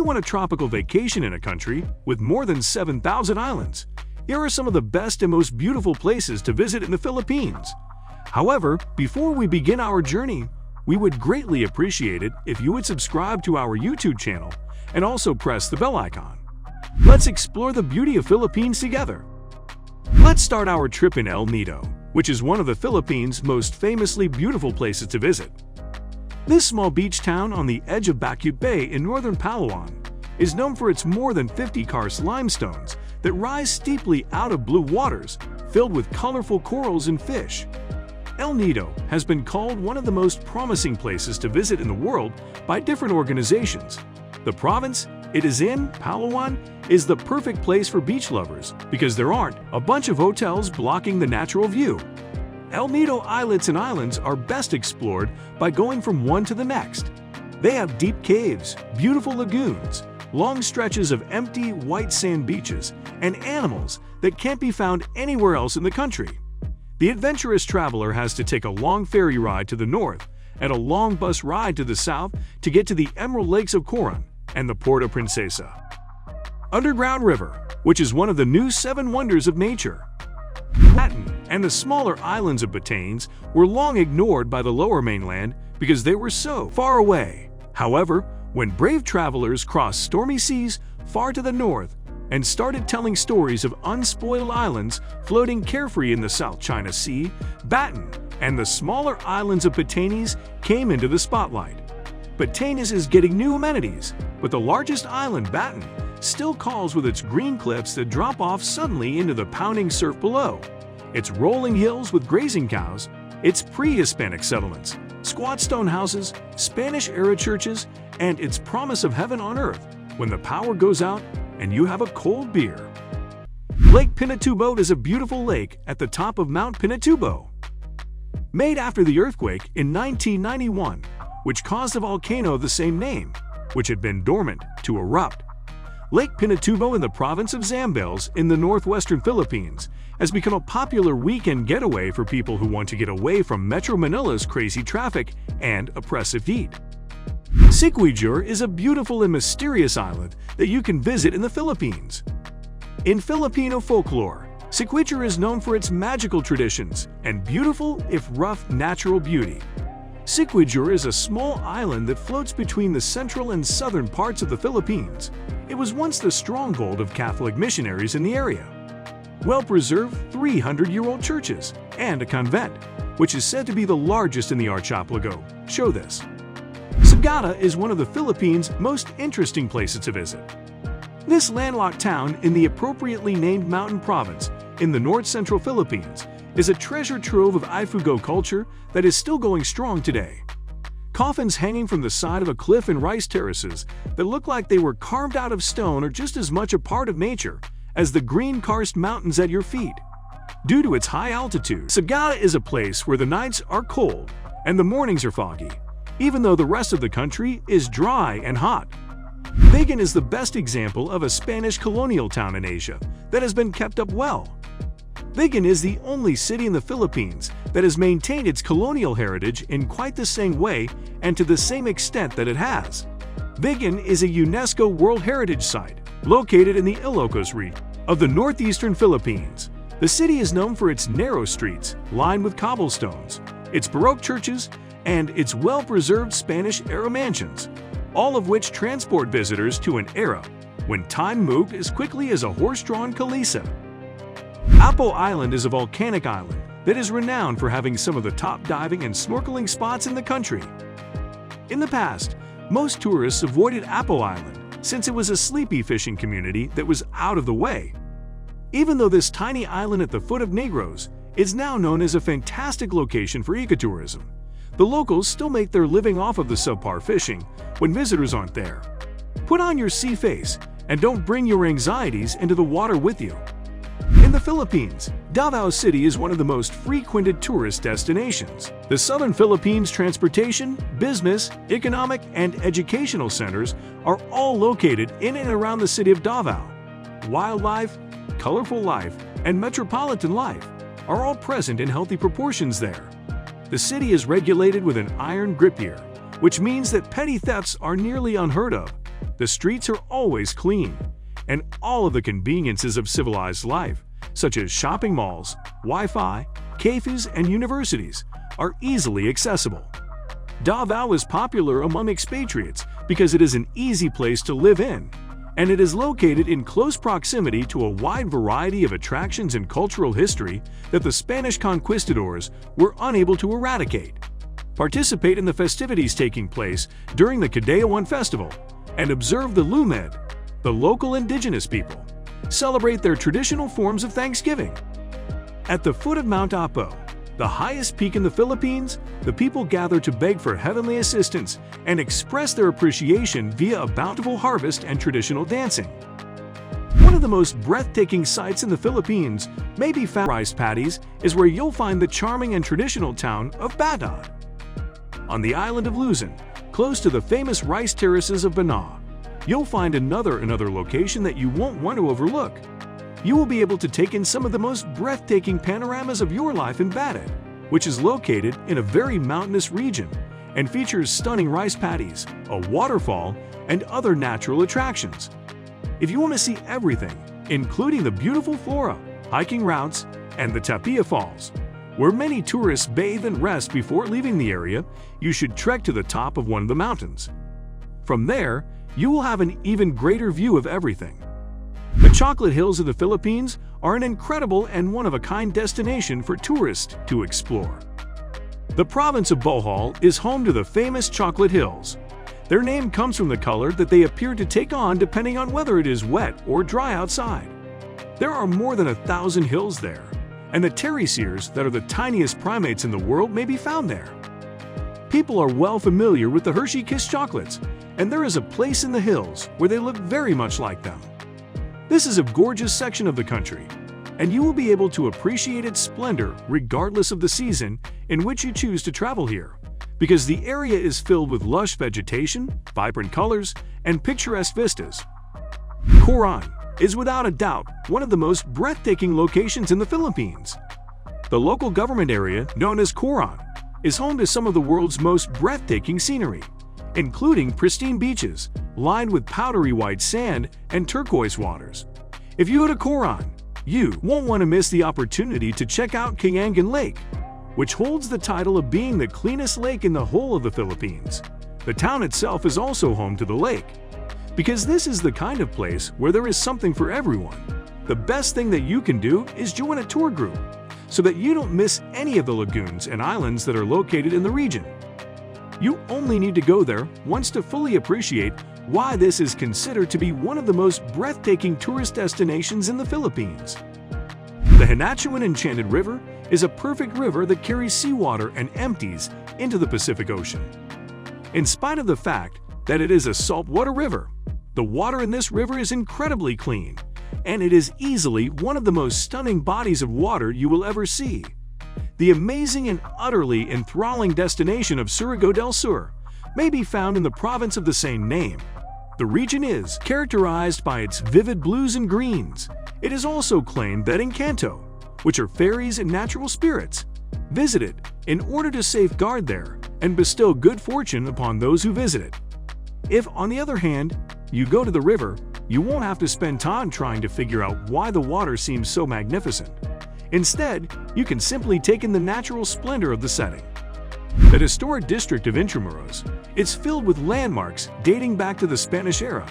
want a tropical vacation in a country with more than 7,000 islands, here are some of the best and most beautiful places to visit in the Philippines. However, before we begin our journey, we would greatly appreciate it if you would subscribe to our YouTube channel and also press the bell icon. Let's explore the beauty of Philippines together. Let's start our trip in El Nido, which is one of the Philippines' most famously beautiful places to visit. This small beach town on the edge of Bacuit Bay in northern Palawan is known for its more than 50 karst limestones that rise steeply out of blue waters filled with colorful corals and fish. El Nido has been called one of the most promising places to visit in the world by different organizations. The province it is in, Palawan, is the perfect place for beach lovers because there aren't a bunch of hotels blocking the natural view. El Nido islets and islands are best explored by going from one to the next. They have deep caves, beautiful lagoons, long stretches of empty white sand beaches, and animals that can't be found anywhere else in the country. The adventurous traveler has to take a long ferry ride to the north and a long bus ride to the south to get to the Emerald Lakes of Coron and the Port of Princesa. Underground River, which is one of the new 7 wonders of nature. Bataan and the smaller islands of Batanes were long ignored by the lower mainland because they were so far away. However, when brave travelers crossed stormy seas far to the north and started telling stories of unspoiled islands floating carefree in the South China Sea, Bataan and the smaller islands of Batanes came into the spotlight. Batanes is getting new amenities, but the largest island, Bataan, still calls with its green cliffs that drop off suddenly into the pounding surf below, its rolling hills with grazing cows, its pre-Hispanic settlements, squat stone houses, Spanish-era churches, and its promise of heaven on earth when the power goes out and you have a cold beer. Lake Pinatubo is a beautiful lake at the top of Mount Pinatubo. Made after the earthquake in 1991, which caused a volcano of the same name, which had been dormant, to erupt. Lake Pinatubo in the province of Zambales in the northwestern Philippines has become a popular weekend getaway for people who want to get away from Metro Manila's crazy traffic and oppressive heat. Siquijor is a beautiful and mysterious island that you can visit in the Philippines. In Filipino folklore, Siquijor is known for its magical traditions and beautiful, if rough, natural beauty. Siquijor is a small island that floats between the central and southern parts of the Philippines. It was once the stronghold of Catholic missionaries in the area. Well-preserved 300-year-old churches and a convent, which is said to be the largest in the archipelago, show this. Sagada is one of the Philippines' most interesting places to visit. This landlocked town in the appropriately named mountain province in the north-central Philippines is a treasure trove of Ifugao culture that is still going strong today. Coffins hanging from the side of a cliff and rice terraces that look like they were carved out of stone are just as much a part of nature as the green karst mountains at your feet. Due to its high altitude, Sagada is a place where the nights are cold and the mornings are foggy, even though the rest of the country is dry and hot. Vigan is the best example of a Spanish colonial town in Asia that has been kept up well. Vigan is the only city in the Philippines that has maintained its colonial heritage in quite the same way and to the same extent that it has. Vigan is a UNESCO World Heritage Site located in the Ilocos region of the northeastern Philippines. The city is known for its narrow streets lined with cobblestones, its Baroque churches, and its well-preserved Spanish-era mansions, all of which transport visitors to an era when time moved as quickly as a horse-drawn Kalisa. Apo Island is a volcanic island that is renowned for having some of the top diving and snorkeling spots in the country. In the past, most tourists avoided Apo Island since it was a sleepy fishing community that was out of the way. Even though this tiny island at the foot of Negros is now known as a fantastic location for ecotourism, the locals still make their living off of the subpar fishing when visitors aren't there. Put on your sea face and don't bring your anxieties into the water with you. In the Philippines, Davao City is one of the most frequented tourist destinations. The southern Philippines' transportation, business, economic, and educational centers are all located in and around the city of Davao. Wildlife, colorful life, and metropolitan life are all present in healthy proportions there. The city is regulated with an iron grip year, which means that petty thefts are nearly unheard of, The streets are always clean, and all of the conveniences of civilized life, such as shopping malls, Wi-Fi, cafes, and universities, are easily accessible. Davao is popular among expatriates because it is an easy place to live in, and it is located in close proximity to a wide variety of attractions and cultural history that the Spanish conquistadors were unable to eradicate. Participate in the festivities taking place during the Kadayawan Festival and observe the Lumed, the local indigenous people, celebrate their traditional forms of Thanksgiving. At the foot of Mount Apo, the highest peak in the Philippines, the people gather to beg for heavenly assistance and express their appreciation via a bountiful harvest and traditional dancing. One of the most breathtaking sights in the Philippines may be found rice paddies is where you'll find the charming and traditional town of Batad. On the island of Luzon, close to the famous rice terraces of Banao, you'll find another location that you won't want to overlook. You will be able to take in some of the most breathtaking panoramas of your life in Batad, which is located in a very mountainous region and features stunning rice paddies, a waterfall, and other natural attractions. If you want to see everything, including the beautiful flora, hiking routes, and the Tapia Falls, where many tourists bathe and rest before leaving the area, you should trek to the top of one of the mountains. From there, you will have an even greater view of everything. The Chocolate Hills of the Philippines are an incredible and one-of-a-kind destination for tourists to explore. The province of Bohol is home to the famous Chocolate Hills. Their name comes from the color that they appear to take on depending on whether it is wet or dry outside. There are more than 1,000 hills there, and the terriciers that are the tiniest primates in the world may be found there. People are well familiar with the Hershey Kiss chocolates, and there is a place in the hills where they look very much like them. This is a gorgeous section of the country, and you will be able to appreciate its splendor regardless of the season in which you choose to travel here, because the area is filled with lush vegetation, vibrant colors, and picturesque vistas. Coron is without a doubt one of the most breathtaking locations in the Philippines. The local government area, known as Coron, is home to some of the world's most breathtaking scenery, including pristine beaches lined with powdery white sand and turquoise waters. If you go to Coron, you won't want to miss the opportunity to check out Kayangan Lake, which holds the title of being the cleanest lake in the whole of the Philippines. The town itself is also home to the lake. Because this is the kind of place where there is something for everyone, the best thing that you can do is join a tour group so that you don't miss any of the lagoons and islands that are located in the region. You only need to go there once to fully appreciate why this is considered to be one of the most breathtaking tourist destinations in the Philippines. The Hinatuan Enchanted River is a perfect river that carries seawater and empties into the Pacific Ocean. In spite of the fact that it is a saltwater river, the water in this river is incredibly clean, and it is easily one of the most stunning bodies of water you will ever see. The amazing and utterly enthralling destination of Surigao del Sur may be found in the province of the same name. The region is characterized by its vivid blues and greens. It is also claimed that Encanto, which are fairies and natural spirits, visit it in order to safeguard there and bestow good fortune upon those who visit it. If, on the other hand, you go to the river, you won't have to spend time trying to figure out why the water seems so magnificent. Instead, you can simply take in the natural splendor of the setting. The historic district of Intramuros is filled with landmarks dating back to the Spanish era.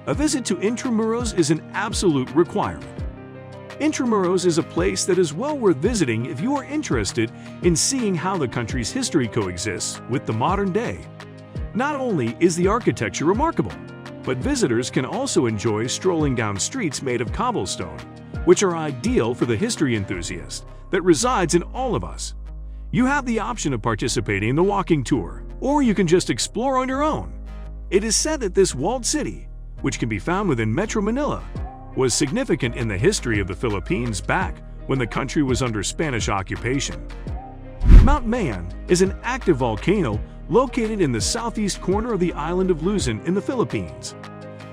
A visit to Intramuros is an absolute requirement. Intramuros is a place that is well worth visiting if you are interested in seeing how the country's history coexists with the modern day. Not only is the architecture remarkable, but visitors can also enjoy strolling down streets made of cobblestone, which are ideal for the history enthusiast that resides in all of us. You have the option of participating in the walking tour, or you can just explore on your own. It is said that this walled city, which can be found within Metro Manila, was significant in the history of the Philippines back when the country was under Spanish occupation. Mount Mayon is an active volcano located in the southeast corner of the island of Luzon in the Philippines.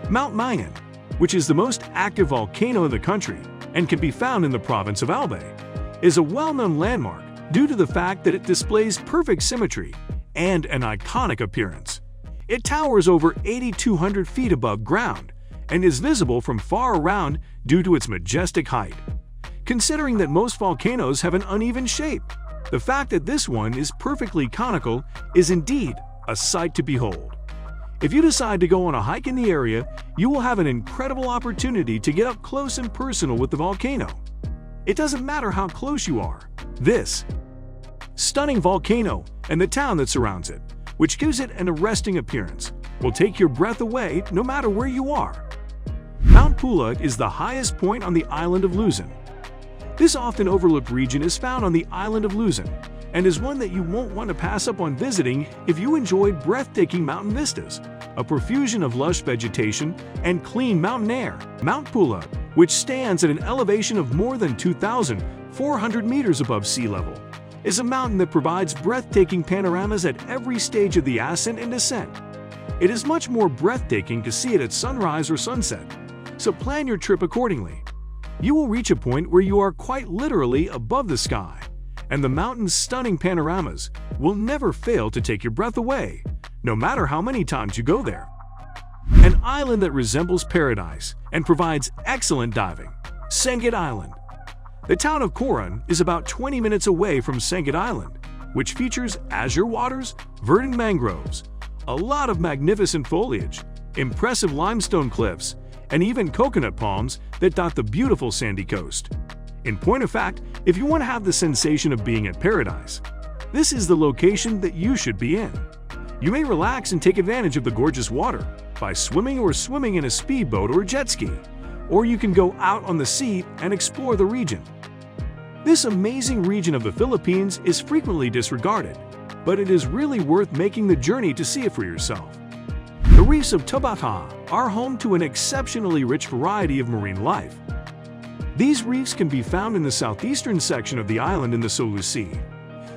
Mount Mayon, which is the most active volcano in the country and can be found in the province of Albay, is a well-known landmark due to the fact that it displays perfect symmetry and an iconic appearance. It towers over 8,200 feet above ground and is visible from far around due to its majestic height. Considering that most volcanoes have an uneven shape, the fact that this one is perfectly conical is indeed a sight to behold. If you decide to go on a hike in the area, you will have an incredible opportunity to get up close and personal with the volcano. It doesn't matter how close you are. This stunning volcano and the town that surrounds it, which gives it an arresting appearance, will take your breath away no matter where you are. Mount Pulag is the highest point on the island of Luzon. This often overlooked region is found on the island of Luzon and is one that you won't want to pass up on visiting if you enjoyed breathtaking mountain vistas, a profusion of lush vegetation, and clean mountain air. Mount Pulag, which stands at an elevation of more than 2,400 meters above sea level, is a mountain that provides breathtaking panoramas at every stage of the ascent and descent. It is much more breathtaking to see it at sunrise or sunset, so plan your trip accordingly. You will reach a point where you are quite literally above the sky, and the mountain's stunning panoramas will never fail to take your breath away, no matter how many times you go there. An island that resembles paradise and provides excellent diving. Sengat Island. The town of Coron is about 20 minutes away from Sengat Island, which features azure waters, verdant mangroves, a lot of magnificent foliage, impressive limestone cliffs, and even coconut palms that dot the beautiful sandy coast. In point of fact, if you want to have the sensation of being at paradise, this is the location that you should be in. You may relax and take advantage of the gorgeous water by swimming in a speedboat or jet ski, or you can go out on the sea and explore the region. This amazing region of the Philippines is frequently disregarded, but it is really worth making the journey to see it for yourself. The reefs of Tabata are home to an exceptionally rich variety of marine life. These reefs can be found in the southeastern section of the island in the Sulu Sea.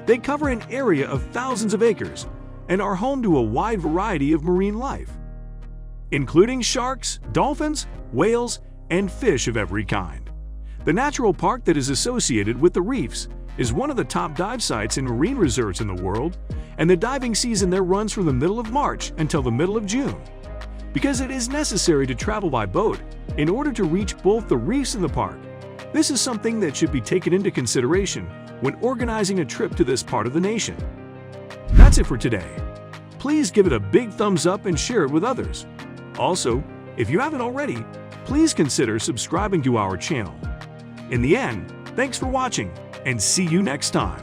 They cover an area of thousands of acres and are home to a wide variety of marine life, including sharks, dolphins, whales, and fish of every kind. The natural park that is associated with the reefs is one of the top dive sites and marine reserves in the world, and the diving season there runs from the middle of March until the middle of June. Because it is necessary to travel by boat in order to reach both the reefs and the park, this is something that should be taken into consideration when organizing a trip to this part of the nation. That's it for today. Please give it a big thumbs up and share it with others. Also, if you haven't already, please consider subscribing to our channel. In the end, thanks for watching and see you next time.